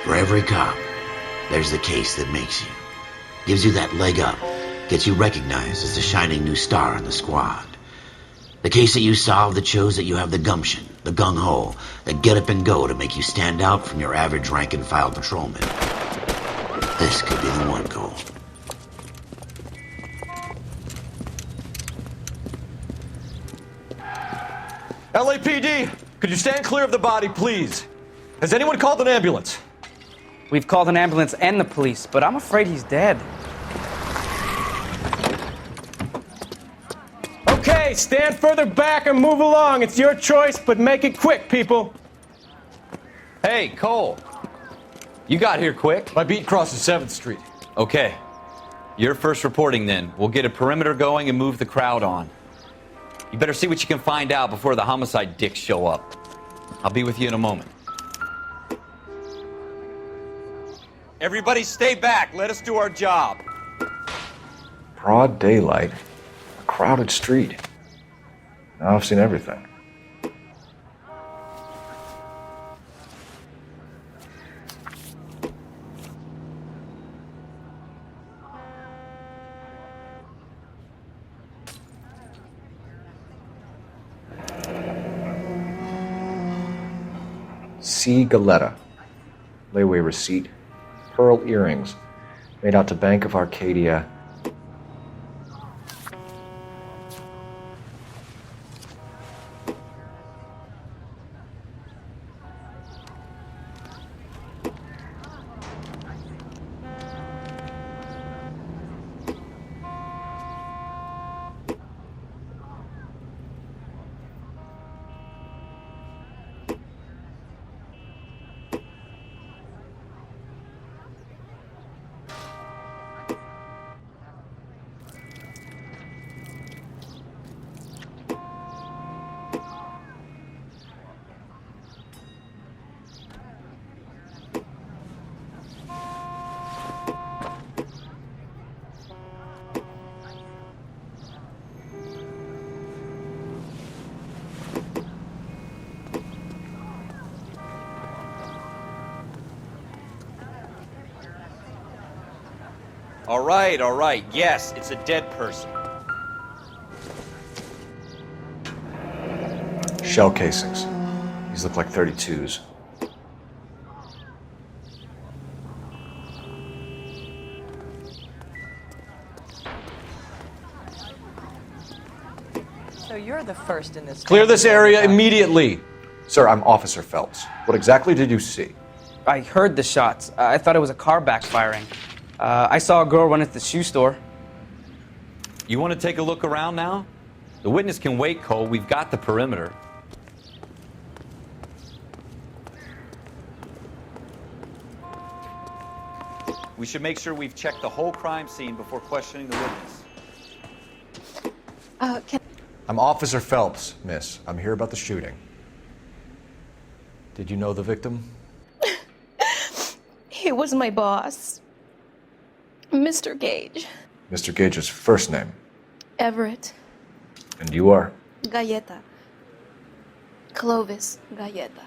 For every cop, there's the case that makes you. Gives you that leg up. Gets you recognized as the shining new star in the squad. The case that you solve that shows that you have the gumption, the gung-ho, the get up and go to make you stand out from your average rank-and-file patrolman. This could be the one, Cole. LAPD, could you stand clear of the body, please? Has anyone called an ambulance? We've called an ambulance and the police, but I'm afraid he's dead. Okay, stand further back and move along. It's your choice, but make it quick, people. Hey, Cole. You got here quick. My beat crosses 7th Street. Okay. You're first reporting then. We'll get a perimeter going and move the crowd on. You better see what you can find out before the homicide dicks show up. I'll be with you in a moment. Everybody stay back. Let us do our job. Broad daylight. A crowded street. Now I've seen everything. C. Galetta. Layaway receipt. Pearl earrings. Made out to Bank of Arcadia. All right. Yes, it's a dead person. Shell casings. These look like 32s. So you're the first in this. Clear this area immediately. Sir, I'm Officer Phelps. What exactly did you see? I heard the shots. I thought it was a car backfiring. I saw a girl run into the shoe store. You want to take a look around now? The witness can wait, Cole. We've got the perimeter. We should make sure we've checked the whole crime scene before questioning the witness. I'm Officer Phelps, miss. I'm here about the shooting. Did you know the victim? He was my boss, Mr. Gage. Mr. Gage's first name. Everett. And you are? Galleta. Clovis Galleta.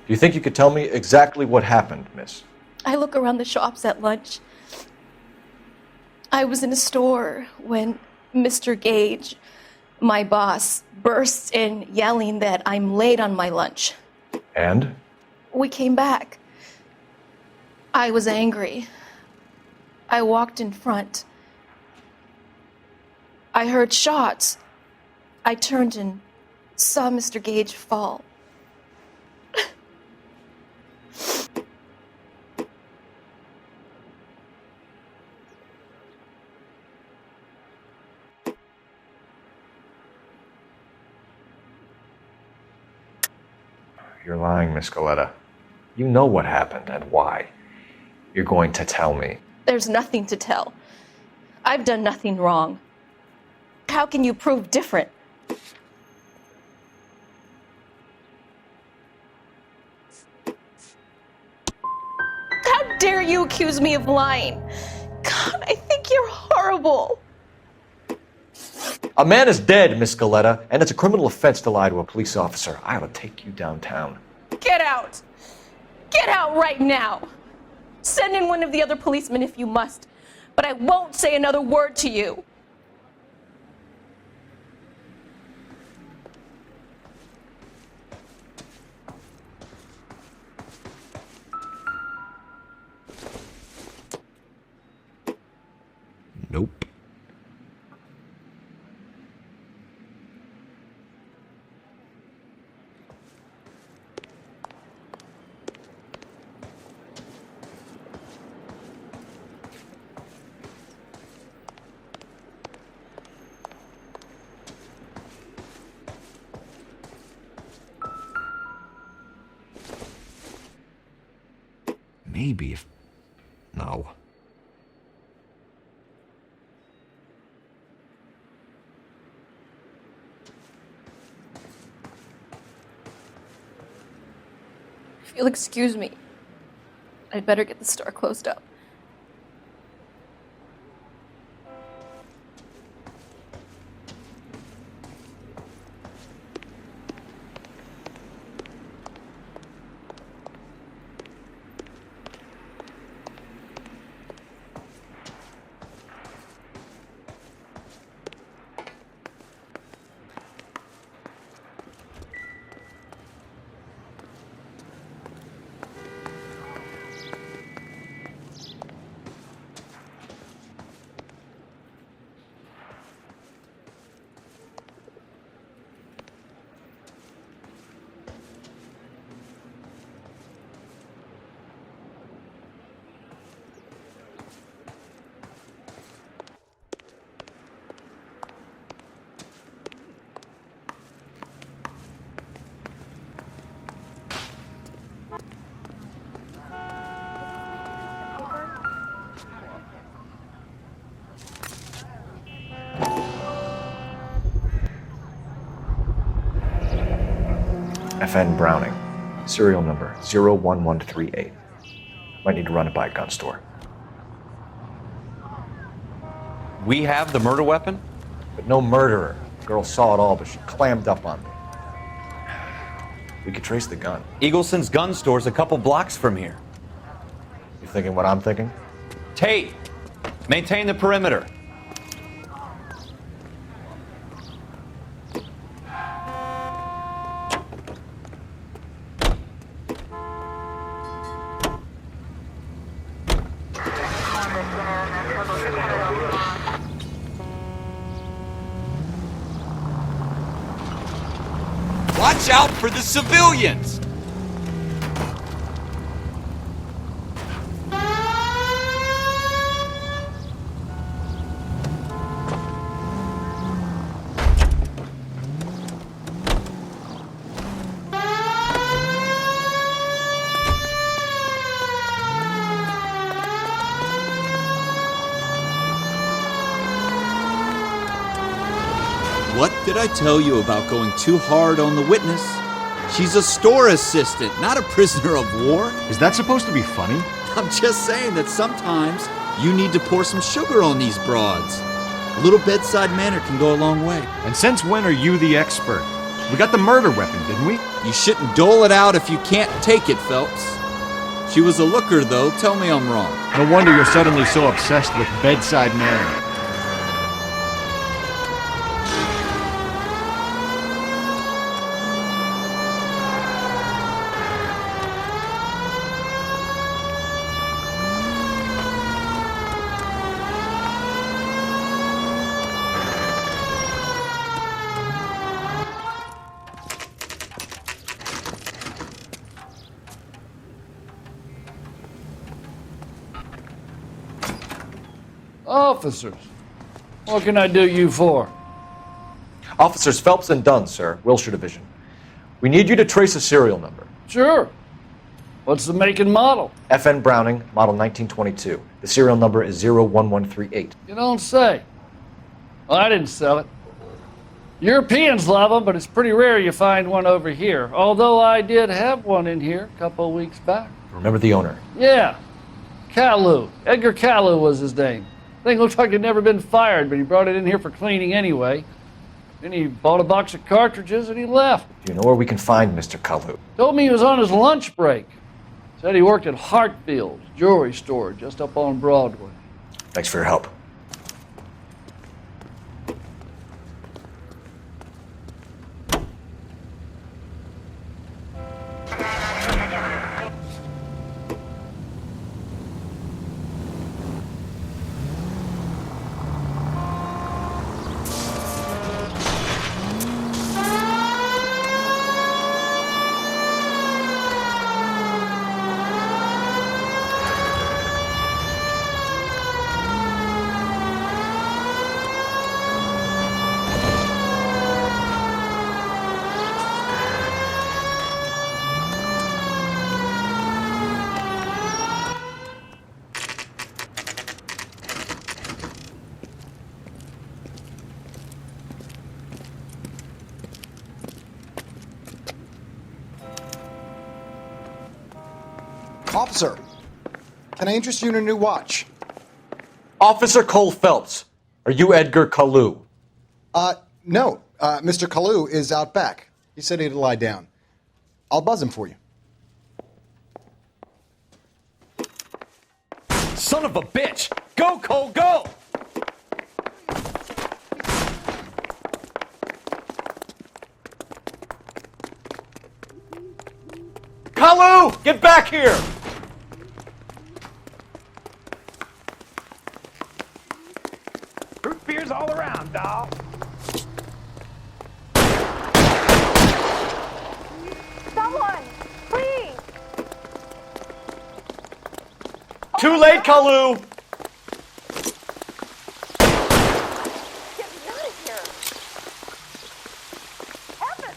Do you think you could tell me exactly what happened, miss? I look around the shops at lunch. I was in a store when Mr. Gage, my boss, bursts in yelling that I'm late on my lunch. And? We came back. I was angry. I walked in front. I heard shots. I turned and saw Mr. Gage fall. You're lying, Miss Galetta. You know what happened and why. You're going to tell me. There's nothing to tell. I've done nothing wrong. How can you prove different? How dare you accuse me of lying? God, I think You're horrible. A man is dead, Miss Galetta, and it's a criminal offense to lie to a police officer. I ought to take you downtown. Get out. Get out right now. Send in one of the other policemen if you must, but I won't say another word to you. Nope. Maybe if... No. If you'll excuse me, I'd better get the store closed up. FN Browning, serial number 01138. Might need to run it by a gun store. We have the murder weapon? But no murderer. The girl saw it all, but she clammed up on me. We could trace the gun. Eagleson's gun store's a couple blocks from here. You thinking what I'm thinking? Tate, maintain the perimeter. Watch out for the civilians! What did I tell you about going too hard on the witness? She's a store assistant, not a prisoner of war. Is that supposed to be funny? I'm just saying that sometimes you need to pour some sugar on these broads. A little bedside manner can go a long way. And since when are you the expert? We got the murder weapon, didn't we? You shouldn't dole it out if you can't take it, Phelps. She was a looker, though. Tell me I'm wrong. No wonder you're suddenly so obsessed with bedside manner. Officers, what can I do you for? Officers Phelps and Dunn, sir, Wilshire Division. We need you to trace a serial number. Sure. What's the make and model? FN Browning, model 1922. The serial number is 01138. You don't say. Well, I didn't sell it. Europeans love them, but it's pretty rare you find one over here. Although I did have one in here a couple of weeks back. Remember the owner? Yeah. Caillou. Edgar Caillou was his name. Thing looked like it'd never been fired, but he brought it in here for cleaning anyway. Then he bought a box of cartridges and he left. Do you know where we can find Mr. Kalu? Told me he was on his lunch break. Said he worked at Hartfield's jewelry store just up on Broadway. Thanks for your help. Officer, can I interest you in a new watch? Officer Cole Phelps, are you Edgar Kalu? No. Mr. Kalu is out back. He said he'd lie down. I'll buzz him for you. Son of a bitch! Go, Cole, go! Kalu, get back here! Root beers all around, dawg. Someone, please! Too late, Kalu! Get me out of here! Heaven!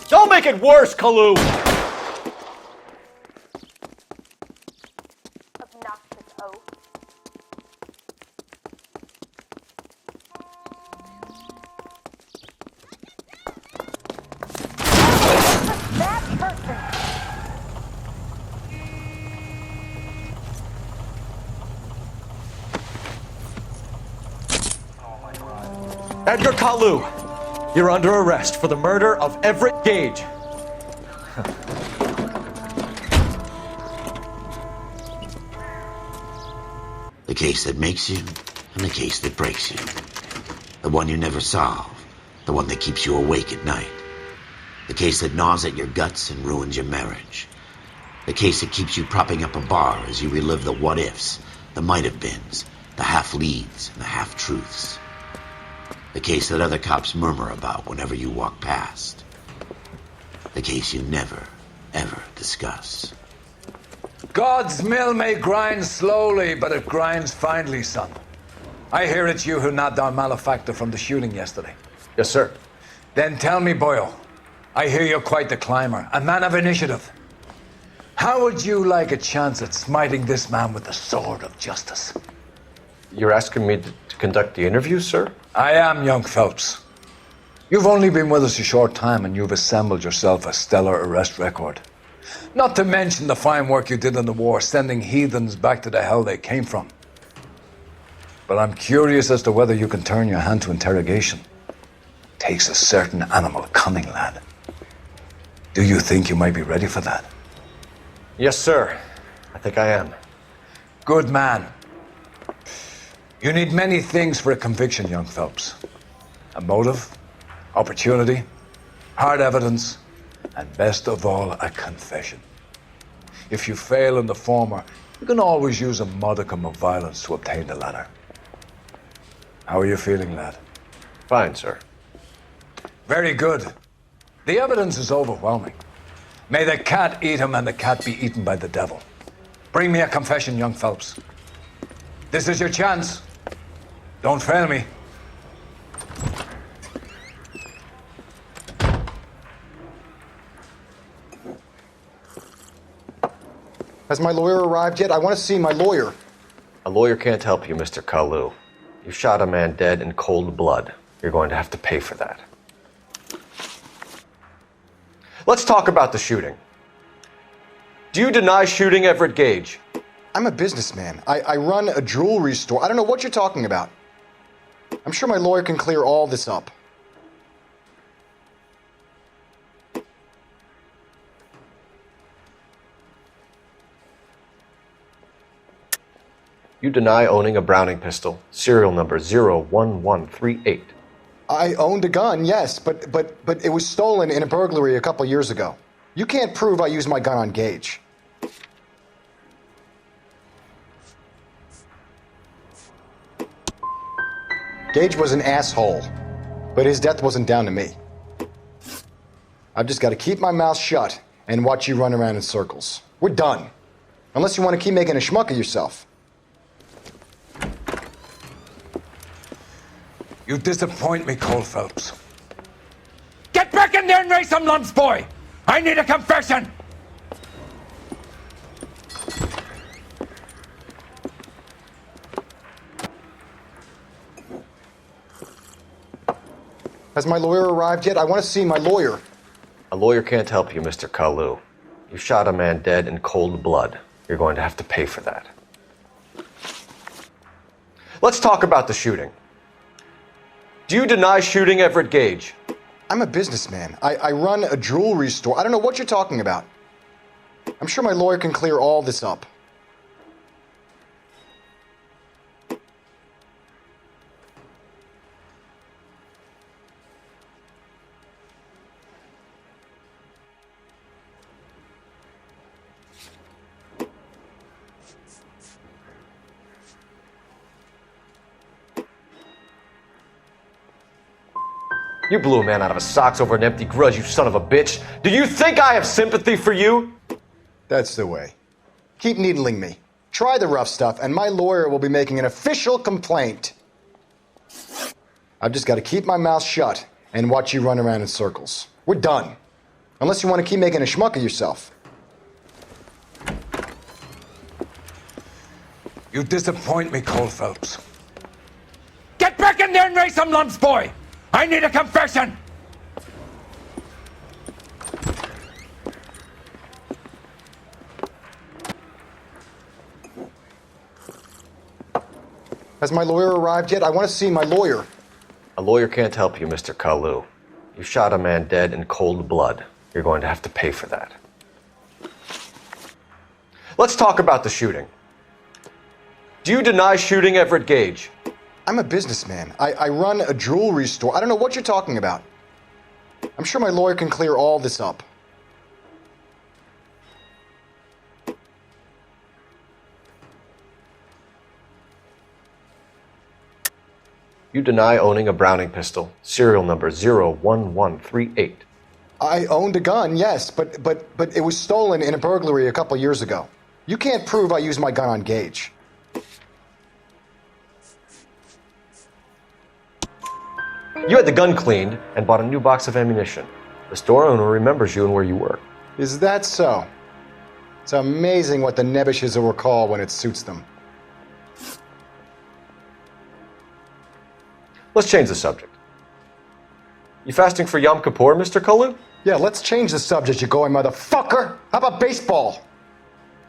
Don't make it worse, Kalu! Obnoxious oaf. That person! Edgar Kalu, you're under arrest for the murder of Everett Gage. The case that makes you, and the case that breaks you. The one you never solve, the one that keeps you awake at night. The case that gnaws at your guts and ruins your marriage. The case that keeps you propping up a bar as you relive the what-ifs, the might-have-beens, the half-leads, and the half-truths. The case that other cops murmur about whenever you walk past. The case you never, ever discuss. God's mill may grind slowly, but it grinds finely, son. I hear it's you who nabbed our malefactor from the shooting yesterday. Yes, sir. Then tell me, Boyle, I hear you're quite the climber, a man of initiative. How would you like a chance at smiting this man with the sword of justice? You're asking me to conduct the interview, sir? I am, young Phelps. You've only been with us a short time and you've assembled yourself a stellar arrest record. Not to mention the fine work you did in the war, sending heathens back to the hell they came from. But I'm curious as to whether you can turn your hand to interrogation. Takes a certain animal cunning, lad. Do you think you might be ready for that? Yes, sir. I think I am. Good man. You need many things for a conviction, young Phelps. A motive, opportunity, hard evidence, and best of all, a confession. If you fail in the former, you can always use a modicum of violence to obtain the latter. How are you feeling, lad? Fine, sir. Very good. The evidence is overwhelming. May the cat eat him and the cat be eaten by the devil. Bring me a confession, young Phelps. This is your chance. Don't fail me. Has my lawyer arrived yet? I want to see my lawyer. A lawyer can't help you, Mr. Kalu. You shot a man dead in cold blood. You're going to have to pay for that. Let's talk about the shooting. Do you deny shooting Everett Gage? I'm a businessman. I run a jewelry store. I don't know what you're talking about. I'm sure my lawyer can clear all this up. You deny owning a Browning pistol, serial number 01138. I owned a gun, yes, but it was stolen in a burglary a couple years ago. You can't prove I used my gun on Gage. Gage was an asshole, but his death wasn't down to me. I've just got to keep my mouth shut and watch you run around in circles. We're done. Unless you want to keep making a schmuck of yourself. You disappoint me, Cole Phelps. Get back in there and raise some lumps, boy! I need a confession! Has my lawyer arrived yet? I want to see my lawyer. A lawyer can't help you, Mr. Kalu. You shot a man dead in cold blood. You're going to have to pay for that. Let's talk about the shooting. Do you deny shooting Everett Gage? I'm a businessman. I run a jewelry store. I don't know what you're talking about. I'm sure my lawyer can clear all this up. You blew a man out of his socks over an empty grudge, you son of a bitch. Do you think I have sympathy for you? That's the way. Keep needling me. Try the rough stuff, and my lawyer will be making an official complaint. I've just got to keep my mouth shut and watch you run around in circles. We're done. Unless you want to keep making a schmuck of yourself. You disappoint me, Cole Phelps. Get back in there and raise some lumps, boy! I need a confession! Has my lawyer arrived yet? I want to see my lawyer. A lawyer can't help you, Mr. Kalu. You shot a man dead in cold blood. You're going to have to pay for that. Let's talk about the shooting. Do you deny shooting Everett Gage? I'm a businessman. I run a jewelry store. I don't know what you're talking about. I'm sure my lawyer can clear all this up. You deny owning a Browning pistol, serial number 01138. I owned a gun, yes, but it was stolen in a burglary a couple years ago. You can't prove I used my gun on Gage. You had the gun cleaned and bought a new box of ammunition. The store owner remembers you and where you work. Is that so? It's amazing what the Nebbishes will recall when it suits them. Let's change the subject. You fasting for Yom Kippur, Mr. Kalu? Yeah, let's change the subject, you going motherfucker! How about baseball?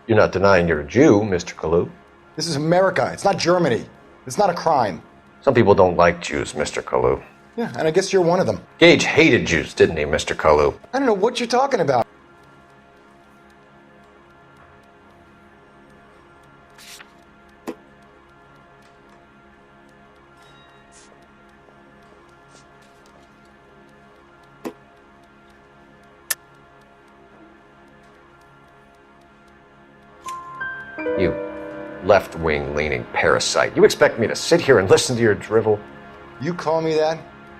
You're not denying you're a Jew, Mr. Kalu. This is America. It's not Germany. It's not a crime. Some people don't like Jews, Mr. Kalu. Yeah, and I guess you're one of them. Gage hated Jews, didn't he, Mr. Kalu? I don't know what you're talking about. You left-wing leaning parasite. You expect me to sit here and listen to your drivel? You call me that?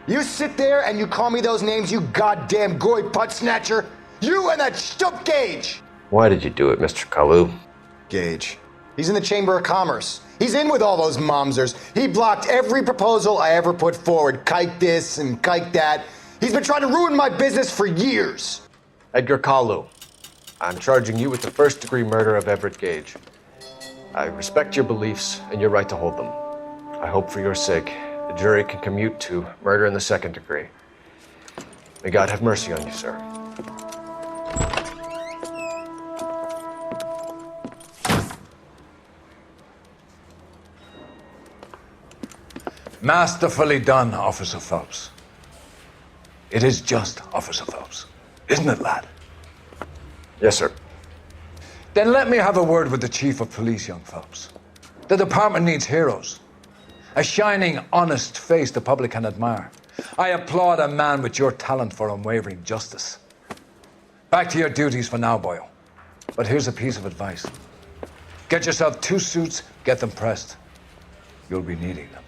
You sit there and you call me those names, you goddamn goy butt snatcher? You and that stup Gage! Why did you do it, Mr. Kalu? Gage. He's in the Chamber of Commerce. He's in with all those momsers. He blocked every proposal I ever put forward. Kike this and kike that. He's been trying to ruin my business for years. Edgar Kalu, I'm charging you with the first-degree murder of Everett Gage. I respect your beliefs and your right to hold them. I hope for your sake the jury can commute to murder in the second degree. May God have mercy on you, sir. Masterfully done, Officer Phelps. It is just, Officer Phelps. Isn't it, lad? Yes, sir. Then let me have a word with the Chief of Police, young Phelps. The department needs heroes. A shining, honest face the public can admire. I applaud a man with your talent for unwavering justice. Back to your duties for now, boyo. But here's a piece of advice. Get yourself 2 suits, get them pressed. You'll be needing them.